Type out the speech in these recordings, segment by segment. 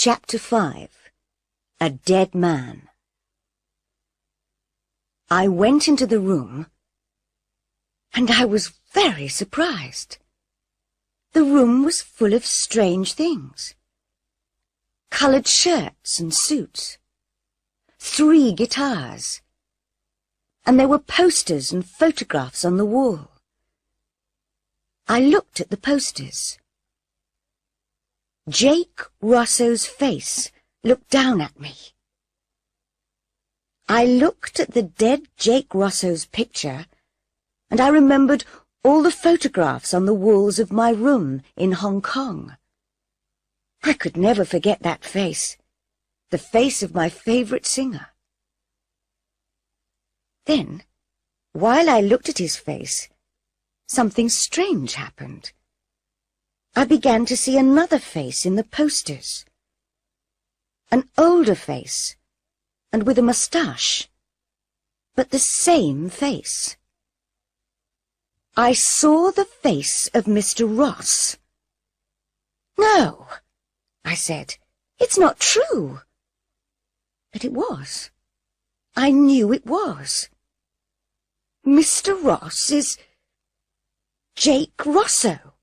Chapter 5. A Dead Man. I went into the room, and I was very surprised. The room was full of strange things. Coloured shirts and suits. 3 guitars. And there were posters and photographs on the wall. I looked at the posters. Jake Rosso's face looked down at me. I looked at the dead Jake Rosso's picture, and I remembered all the photographs on the walls of my room in Hong Kong. I could never forget that face, the face of my favourite singer. Then, while I looked at his face, something strange happened. I began to see another face in the posters. An older face, and with a moustache, but the same face. I saw the face of Mr. Ross. "No," I said, "it's not true." But it was. I knew it was. Mr. Ross is Jake Rosso.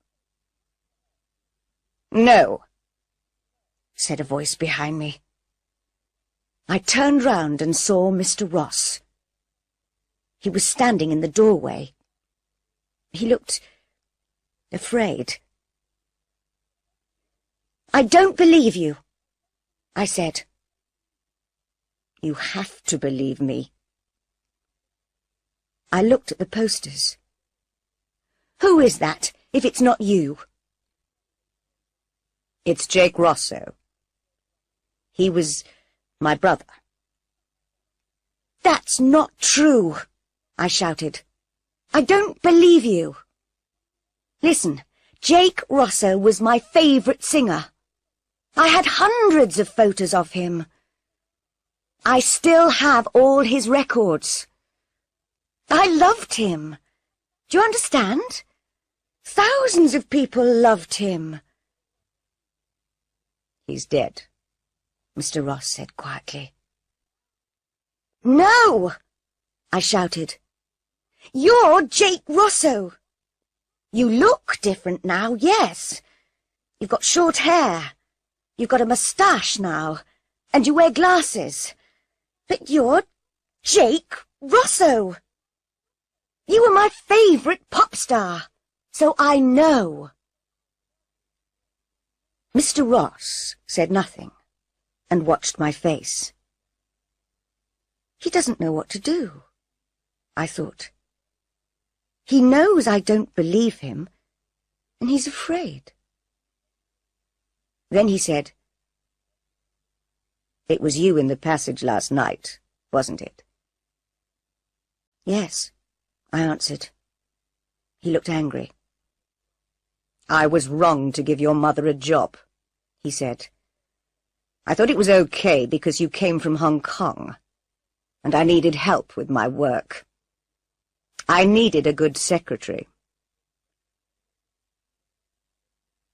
"No," said a voice behind me. I turned round and saw Mr. Ross. He was standing in the doorway. He looked afraid. "I don't believe you," I said. "You have to believe me." I looked at the posters. "Who is that, if it's not you?" "It's Jake Rosso. He was my brother." "That's not true," I shouted. "I don't believe you." "Listen, Jake Rosso was my favourite singer. I had hundreds of photos of him. I still have all his records. I loved him. Do you understand? Thousands of people loved him." "He's dead," Mr. Ross said quietly. "No!" I shouted. "You're Jake Rosso. You look different now, yes. You've got short hair. You've got a moustache now, and you wear glasses. But you're Jake Rosso. You were my favourite pop star, so I know." Mr. Ross said nothing and watched my face. He doesn't know what to do, I thought. He knows I don't believe him, and he's afraid. Then he said, "It was you in the passage last night, wasn't it?" "Yes," I answered. He looked angry. "I was wrong to give your mother a job," he said. "I thought it was okay because you came from Hong Kong, and I needed help with my work. I needed a good secretary."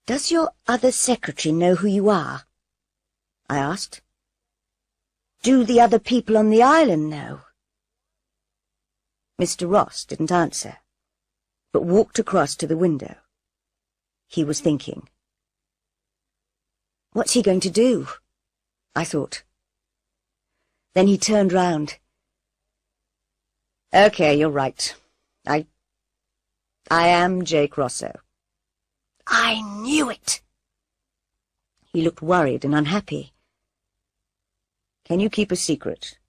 "Does your other secretary know who you are?" I asked. "Do the other people on the island know?" Mr. Ross didn't answer, but walked across to the window. He was thinking. What's he going to do? I thought. Then he turned round. "Okay, you're right. I am Jake Rosso." "I knew it." He looked worried and unhappy. "Can you keep a secret?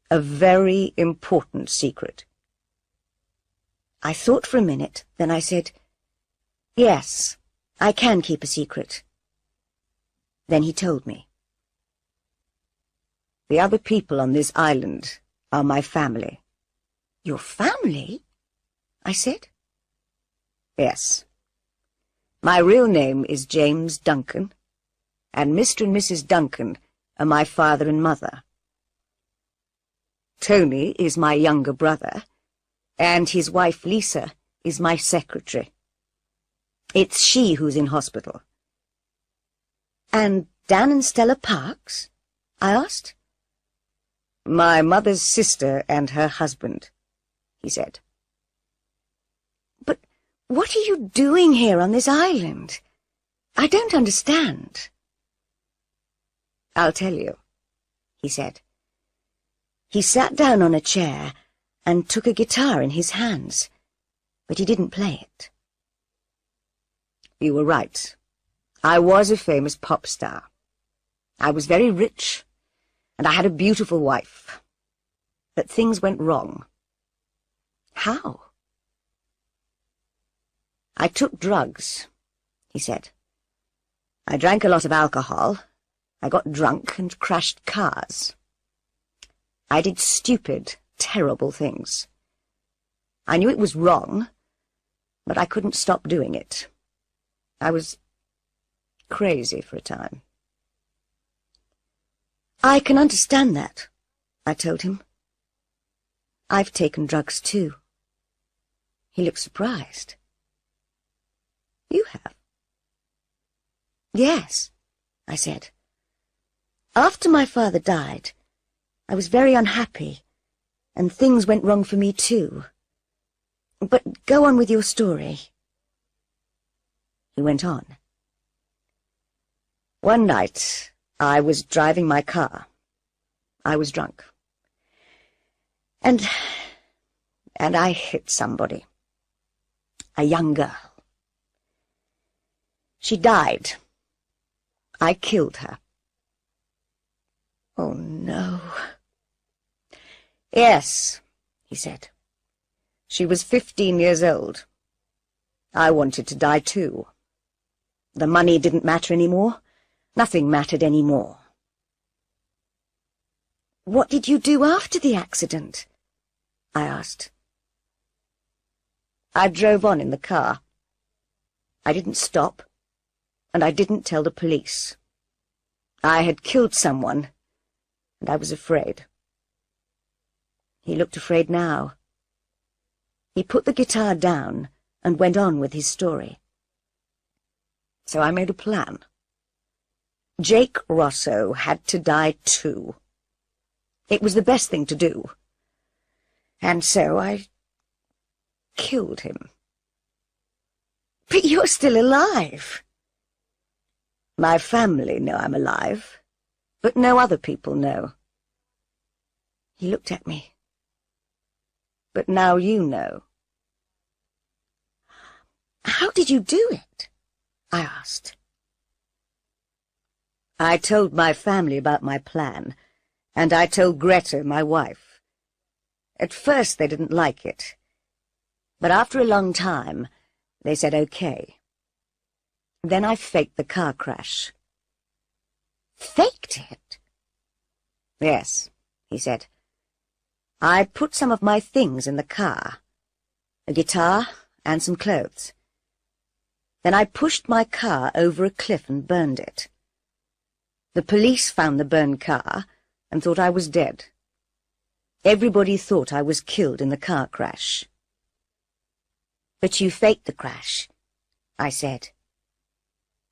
A very important secret?" I thought for a minute, then I said, "Yes, I can keep a secret." Then he told me. "The other people on this island are my family." "Your family?" I said. "Yes. My real name is James Duncan, and Mr. and Mrs. Duncan are my father and mother. Tony is my younger brother, and his wife Lisa is my secretary. It's she who's in hospital. And Dan and Stella Parks? I asked. My mother's sister and her husband, he said. But what are you doing here on this island? I don't understand. I'll tell you, he said. He sat down on a chair and took a guitar in his hands, but he didn't play it. You were right. I was a famous pop star. I was very rich, and I had a beautiful wife. But things went wrong. How? I took drugs, he said. I drank a lot of alcohol. I got drunk and crashed cars. I did stupid, terrible things. I knew it was wrong, but I couldn't stop doing it. I was crazy for a time. I can understand that, I told him. I've taken drugs too. He looked surprised. You have? Yes, I said. After my father died, I was very unhappy, and things went wrong for me too. But go on with your story. He went on. One night, I was driving my car. I was drunk. And I hit somebody. A young girl. She died. I killed her. Oh, no. Yes, he said. She was 15 years old. I wanted to die too. The money didn't matter anymore. Nothing mattered anymore. What did you do after the accident? I asked. I drove on in the car. I didn't stop, and I didn't tell the police. I had killed someone, and I was afraid. He looked afraid now. He put the guitar down and went on with his story. So I made a plan. Jake Rosso had to die too. It was the best thing to do. And so I killed him. But you're still alive. My family know I'm alive, but no other people know. He looked at me. But now you know. How did you do it? I asked. I told my family about my plan, and I told Greta, my wife. At first they didn't like it, but after a long time they said okay. Then I faked the car crash. Faked it? Yes, he said. I put some of my things in the car, a guitar and some clothes. Then I pushed my car over a cliff and burned it. The police found the burned car and thought I was dead. Everybody thought I was killed in the car crash. But you faked the crash, I said.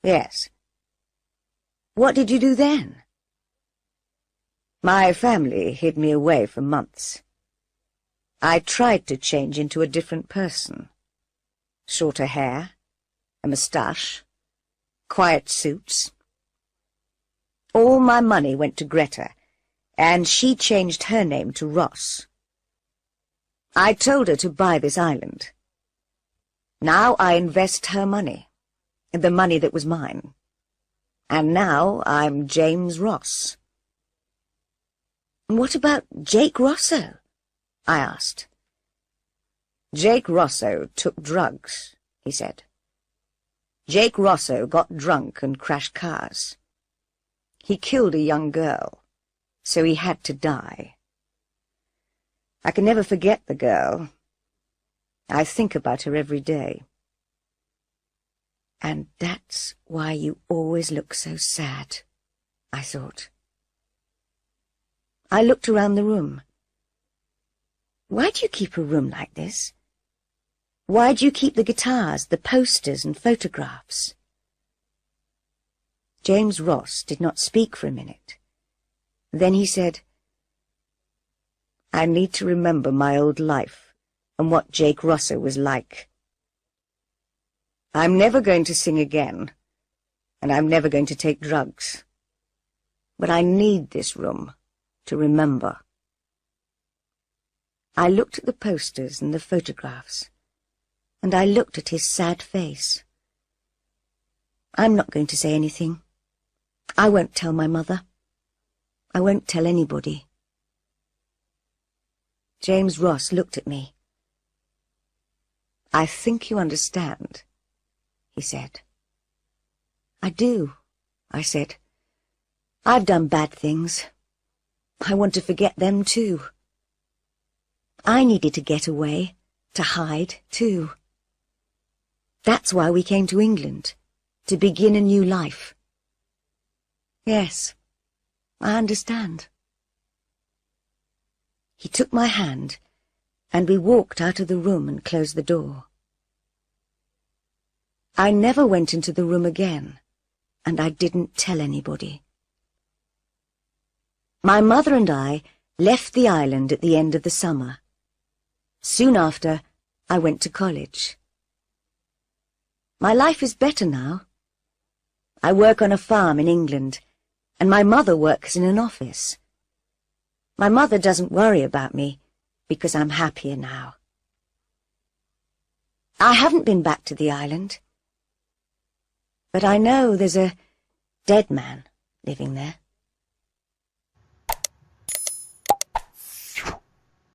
Yes. What did you do then? My family hid me away for months. I tried to change into a different person. Shorter hair, a moustache, quiet suits. All my money went to Greta, and she changed her name to Ross. I told her to buy this island. Now I invest her money, the money that was mine. And now I'm James Ross. What about Jake Rosso? I asked. Jake Rosso took drugs, he said. Jake Rosso got drunk and crashed cars. He killed a young girl, so he had to die. I can never forget the girl. I think about her every day. And that's why you always look so sad, I thought. I looked around the room. Why do you keep a room like this? Why do you keep the guitars, the posters and photographs? James Ross did not speak for a minute. Then he said, "I need to remember my old life and what Jake Rosser was like. I'm never going to sing again, and I'm never going to take drugs. But I need this room to remember." I looked at the posters and the photographs, and I looked at his sad face. "I'm not going to say anything. I won't tell my mother. I won't tell anybody." James Ross looked at me. "I think you understand," he said. "I do," I said. "I've done bad things. I want to forget them too. I needed to get away, to hide too. That's why we came to England, to begin a new life." "Yes, I understand." He took my hand, and we walked out of the room and closed the door. I never went into the room again, and I didn't tell anybody. My mother and I left the island at the end of the summer. Soon after, I went to college. My life is better now. I work on a farm in England, and my mother works in an office. My mother doesn't worry about me, because I'm happier now. I haven't been back to the island, but I know there's a dead man living there.